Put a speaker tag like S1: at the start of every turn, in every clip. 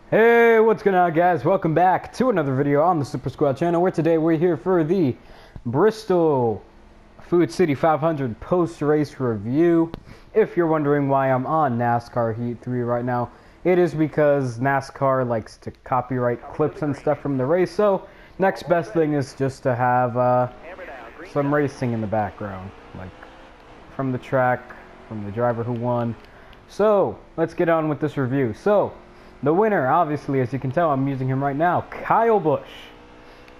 S1: Hey, what's going on, guys? Welcome back to another video on the Super Squad channel, where today we're here for the Bristol Food City 500 post-race review. If you're wondering why I'm on NASCAR Heat 3 right now, it is because NASCAR likes to copyright clips and stuff from the race, so next best thing is just to have some racing in the background, like from the track, from the driver who won. So, let's get on with this review. So, the winner, obviously, as you can tell, I'm using him right now, Kyle Busch.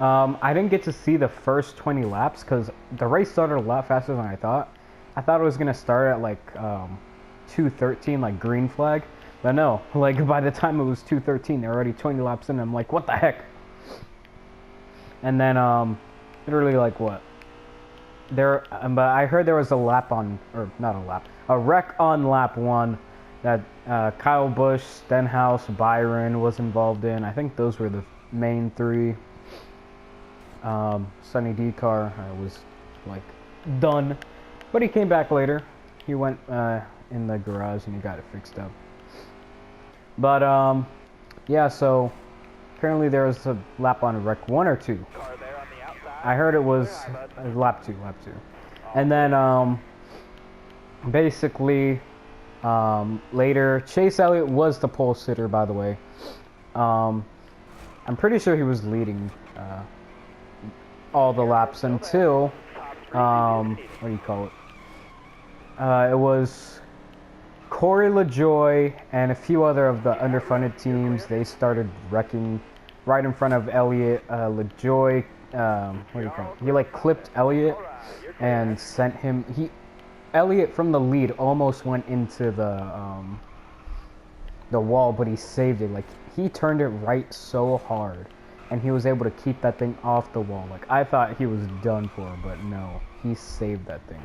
S1: I didn't get to see the first 20 laps because the race started a lot faster than I thought. I thought it was going to start at like 2:13, like green flag. But no, like by the time it was 2:13, they're already 20 laps in. I'm like, what the heck? And then literally like what? But I heard there was a lap on, or not a lap, a wreck on lap 1 that Kyle Busch, Stenhouse, Byron was involved in. I think those were the main three. Sonny D car was like done, but he came back later. He went in the garage and he got it fixed up. But yeah, so apparently there was a lap on wreck 1 or 2. I heard it was lap 2. And then basically later, Chase Elliott was the pole sitter, by the way. I'm pretty sure he was leading all the laps until what do you call it? It was Corey LaJoy and a few other of the underfunded teams. They started wrecking right in front of Elliott. LaJoy, what do you call it? He like clipped Elliott and sent him. Elliott from the lead almost went into the wall, but he saved it. Like, he turned it right so hard, and he was able to keep that thing off the wall. Like, I thought he was done for, but no, he saved that thing.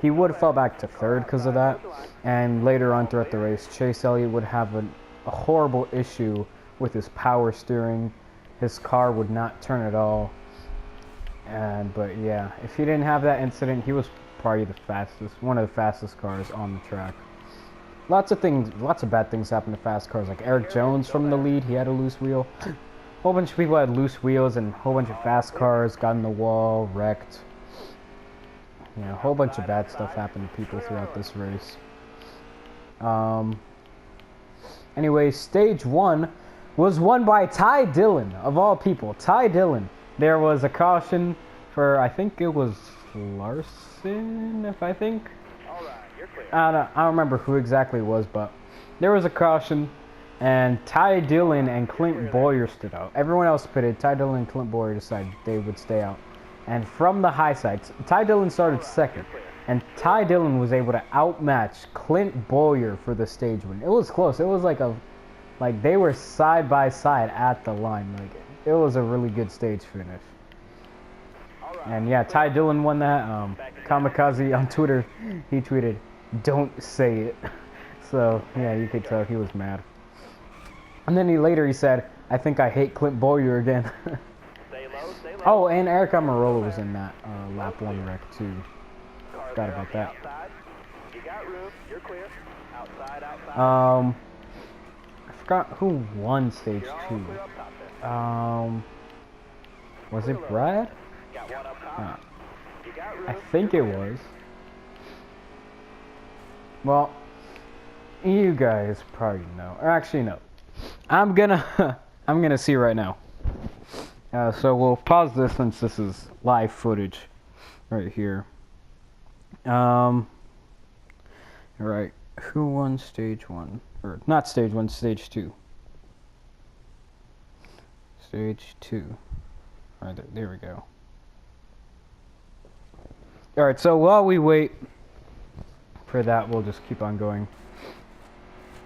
S1: He would have fell back to 3rd because of that, and later on throughout the race, Chase Elliott would have a horrible issue with his power steering. His car would not turn at all. But yeah, if he didn't have that incident, he was probably one of the fastest cars on the track. Lots of bad things happen to fast cars. Like Eric Jones from the lead, he had a loose wheel. A whole bunch of people had loose wheels, and a whole bunch of fast cars got in the wall, wrecked. You know, a whole bunch of bad stuff happened to people throughout this race. Anyway, stage 1 was won by Ty Dillon, of all people. Ty Dillon. There was a caution for, I think it was Larson, I don't remember who exactly it was, but there was a caution, and Ty Dillon and Clint Bowyer stood out. Everyone else pitted. Ty Dillon and Clint Bowyer decided they would stay out. And from the high sides, Ty Dillon started 2nd, and Ty Dillon was able to outmatch Clint Bowyer for the stage win. It was close. It was like they were side by side at the line. Like, it was a really good stage finish. And yeah, Ty Dillon won that. Kamikaze on Twitter, he tweeted, "Don't say it." So yeah, you could tell he was mad. And then he said, "I think I hate Clint Bowyer again." Oh, and Eric Almirola was in that lap 1 wreck too. Forgot about that. I forgot who won stage 2. Was it Brad? I think it was. Well, you guys probably know. Or actually, no. I'm gonna see right now. So we'll pause this since this is live footage right here. Alright. Who won stage 1? Or not stage 1, stage 2. Stage 2. Alright, there we go. Alright, so while we wait for that, we'll just keep on going.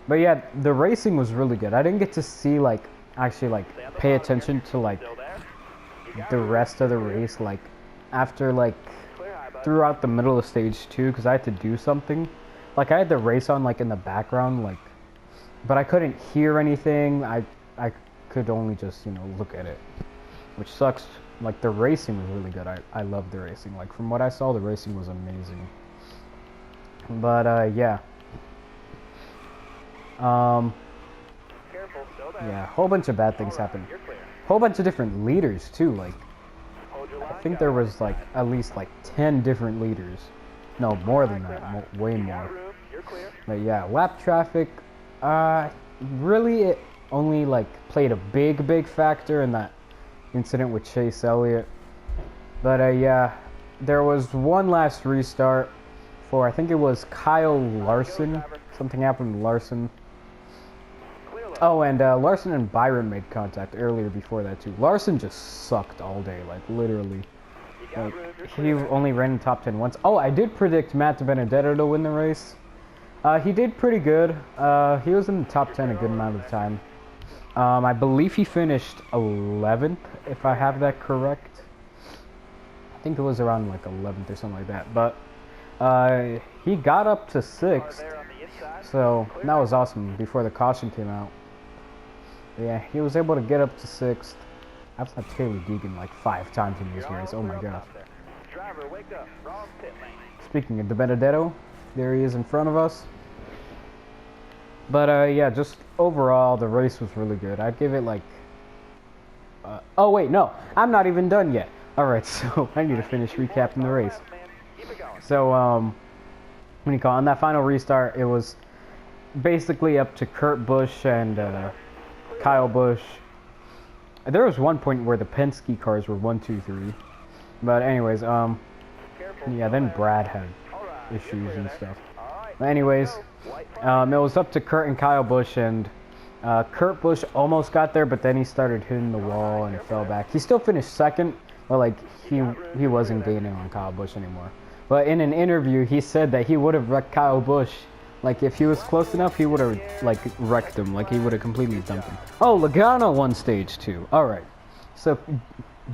S1: But yeah, the racing was really good. I didn't get to see, actually, pay attention to, the rest of the race, after, throughout the middle of stage 2, because I had to do something. I had the race on, in the background, but I couldn't hear anything. I could only just, look at it, which sucks. The racing was really good. I loved the racing. From what I saw, the racing was amazing. But, yeah. Yeah, a whole bunch of bad things happened. Whole bunch of different leaders too. Like, I think there was like at least like 10 different leaders. No, more than that. Way more. But yeah, lap traffic. Really, it only like played a big factor in that incident with Chase Elliott. But yeah, there was one last restart for, I think it was Kyle Larson. Something happened to Larson. Oh, and Larson and Byron made contact earlier before that too. Larson just sucked all day, like literally. Like, he only ran in top 10 once. Oh, I did predict Matt Benedetto to win the race. He did pretty good. He was in the top 10 a good amount of the time. I believe he finished 11th, if I have that correct. I think it was around like 11th or something like that. But he got up to 6th, so that was awesome before the caution came out. Yeah, he was able to get up to 6th. I've had Taylor Deegan like 5 times in this race. Oh my god. Speaking of De Benedetto, there he is in front of us. But yeah, just overall, the race was really good. I'd give it like... oh wait, no, I'm not even done yet. Alright, so I need to finish recapping the race. So, when you call on that final restart, it was basically up to Kurt Busch and Kyle Busch. There was one point where the Penske cars were 1, 2, 3. But anyways, yeah, then Brad had issues and stuff. But anyways, it was up to Kurt and Kyle Busch, and Kurt Busch almost got there, but then he started hitting the wall and it fell back. He still finished 2nd, but like he wasn't gaining on Kyle Busch anymore. But in an interview, he said that he would have wrecked Kyle Busch. Like, if he was close enough, he would have, like, wrecked him. Like, he would have completely dumped him. Oh, Logano won stage 2. Alright. So,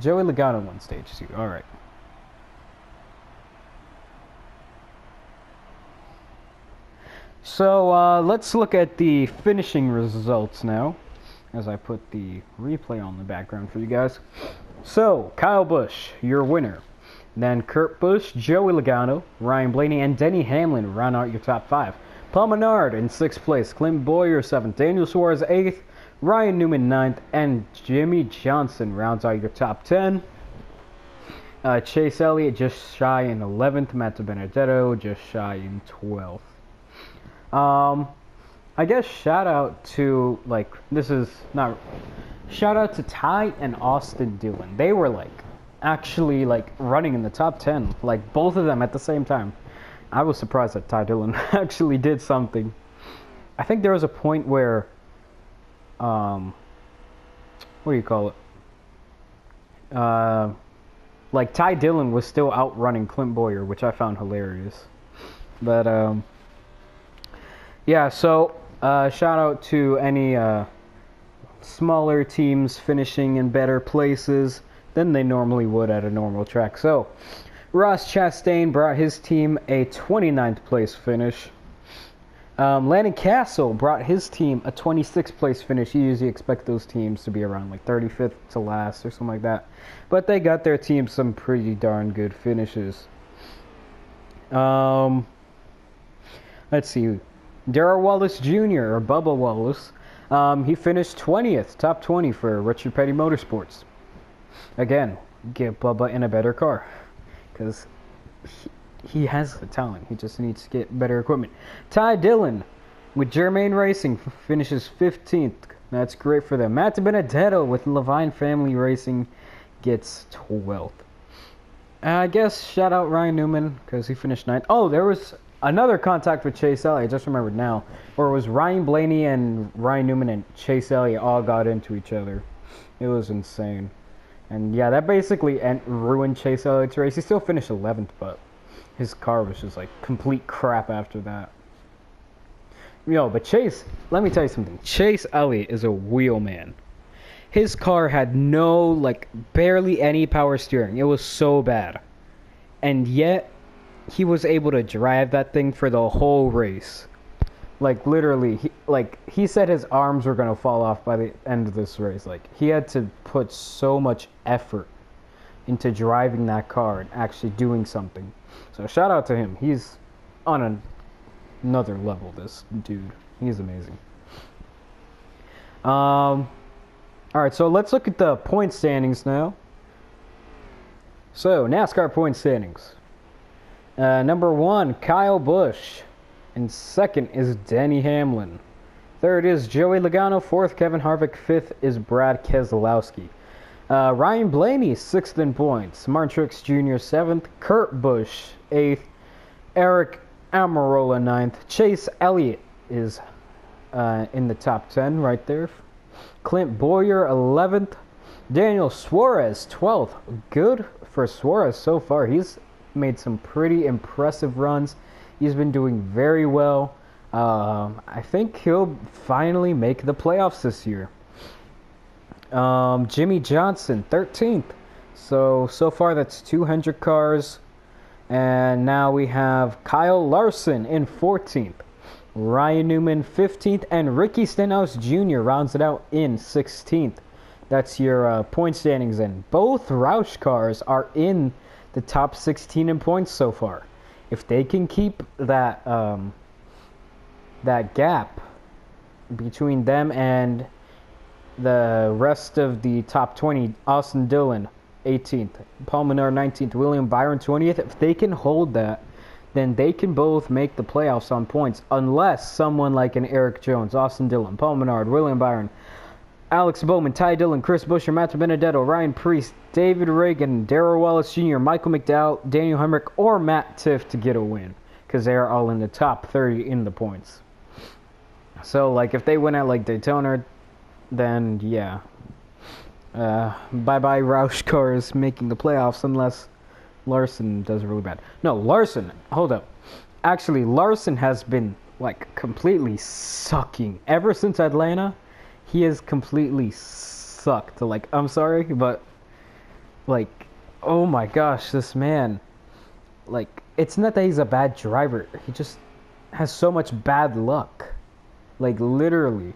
S1: Joey Logano won stage 2. Alright. So, let's look at the finishing results now, as I put the replay on the background for you guys. So, Kyle Busch, your winner. Then Kurt Busch, Joey Logano, Ryan Blaney, and Denny Hamlin round out your top 5. Paul Menard in 6th place, Clint Bowyer 7th, Daniel Suarez 8th, Ryan Newman 9th, and Jimmy Johnson rounds out your top 10. Chase Elliott just shy in 11th, Matt Benedetto just shy in 12th. I guess shout out to, like, shout out to Ty and Austin Dillon. They were, like, actually, like, running in the top 10, like, both of them at the same time. I was surprised that Ty Dillon actually did something. I think there was a point where, what do you call it? Like, Ty Dillon was still outrunning Clint Bowyer, which I found hilarious. But, yeah, so, shout out to any, smaller teams finishing in better places than they normally would at a normal track. So, Ross Chastain brought his team a 29th place finish. Landon Castle brought his team a 26th place finish. You usually expect those teams to be around like 35th to last or something like that. But they got their team some pretty darn good finishes. Let's see. Darrell Wallace Jr., or Bubba Wallace, he finished 20th, top 20 for Richard Petty Motorsports. Again, get Bubba in a better car. Because he has the talent. He just needs to get better equipment. Ty Dillon with Germain Racing finishes 15th. That's great for them. Matt Benedetto with Levine Family Racing gets 12th. I guess shout out Ryan Newman because he finished 9th. Oh, there was another contact with Chase Elliott. I just remembered now. Where it was Ryan Blaney and Ryan Newman and Chase Elliott all got into each other. It was insane. And yeah, that basically ruined Chase Elliott's race. He still finished 11th, but his car was just like complete crap after that. Yo, but Chase, let me tell you something. Chase Elliott is a wheel man. His car had no, like, barely any power steering. It was so bad. And yet, he was able to drive that thing for the whole race. Like, literally, he said his arms were going to fall off by the end of this race. Like, he had to put so much effort into driving that car and actually doing something. So, shout out to him. He's on another level, this dude. He's amazing. Alright, so let's look at the point standings now. So, NASCAR point standings. Number 1, Kyle Busch. And second is Denny Hamlin. Third is Joey Logano. Fourth, Kevin Harvick. Fifth is Brad Keselowski. Ryan Blaney, 6th in points. Martin Truex Jr., 7th. Kurt Busch, 8th. Eric Almirola, 9th. Chase Elliott is in the top 10 right there. Clint Bowyer, 11th. Daniel Suarez, 12th. Good for Suarez so far. He's made some pretty impressive runs. He's been doing very well. I think he'll finally make the playoffs this year. Jimmy Johnson, 13th. So far that's 200 cars. And now we have Kyle Larson in 14th. Ryan Newman, 15th. And Ricky Stenhouse Jr. rounds it out in 16th. That's your point standings in. Both Roush cars are in the top 16 in points so far. If they can keep that that gap between them and the rest of the top 20, Austin Dillon 18th, Paul Menard 19th, William Byron 20th, if they can hold that, then they can both make the playoffs on points, unless someone like an Eric Jones, Austin Dillon, Paul Menard, William Byron, Alex Bowman, Ty Dillon, Chris Buescher, Matt Benedetto, Ryan Preece, David Reagan, Darrell Wallace Jr., Michael McDowell, Daniel Hemrick, or Matt Tiff to get a win, because they are all in the top 30 in the points. So, like, if they win at, like, Daytona, then, yeah. Bye-bye Roush cars making the playoffs, unless Larson does really bad. No, Larson, hold up. Actually, Larson has been, like, completely sucking. Ever since Atlanta, he has completely sucked. Like, I'm sorry, but, like, oh my gosh, this man, like, it's not that he's a bad driver. He just has so much bad luck. Like, literally.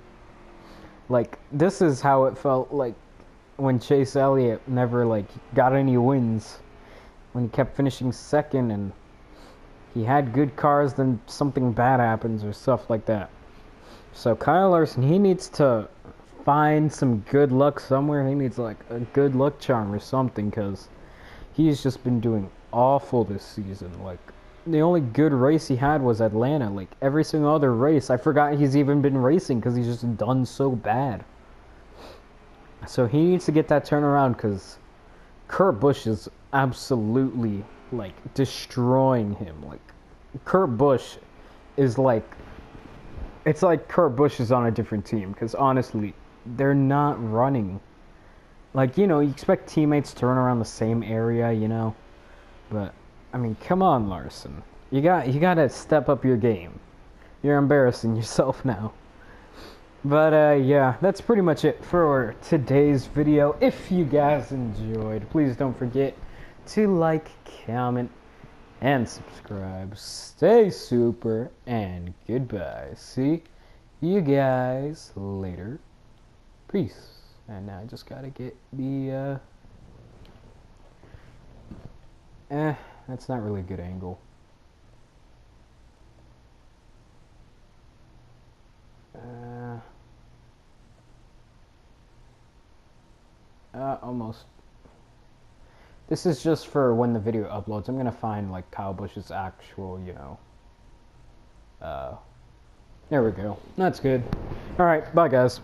S1: Like, this is how it felt, like, when Chase Elliott never, like, got any wins. When he kept finishing second and he had good cars, then something bad happens or stuff like that. So Kyle Larson, he needs to find some good luck somewhere. He needs, like, a good luck charm or something, because he's just been doing awful this season. Like, the only good race he had was Atlanta. Like, every single other race, I forgot he's even been racing because he's just done so bad. So he needs to get that turnaround, because Kurt Busch is absolutely, like, destroying him. Like, Kurt Busch is like, it's like Kurt Busch is on a different team, because honestly, they're not running. Like, you know, you expect teammates to run around the same area, you know, but I mean, come on, Larson. You gotta step up your game. You're embarrassing yourself now. But yeah, that's pretty much it for today's video. If you guys enjoyed, please don't forget to like, comment, and subscribe. Stay super, and goodbye. See you guys later. Peace. And now I just gotta get the that's not really a good angle. Almost. This is just for when the video uploads. I'm gonna find, like, Kyle Busch's actual, you know. There we go. That's good. Alright, bye guys.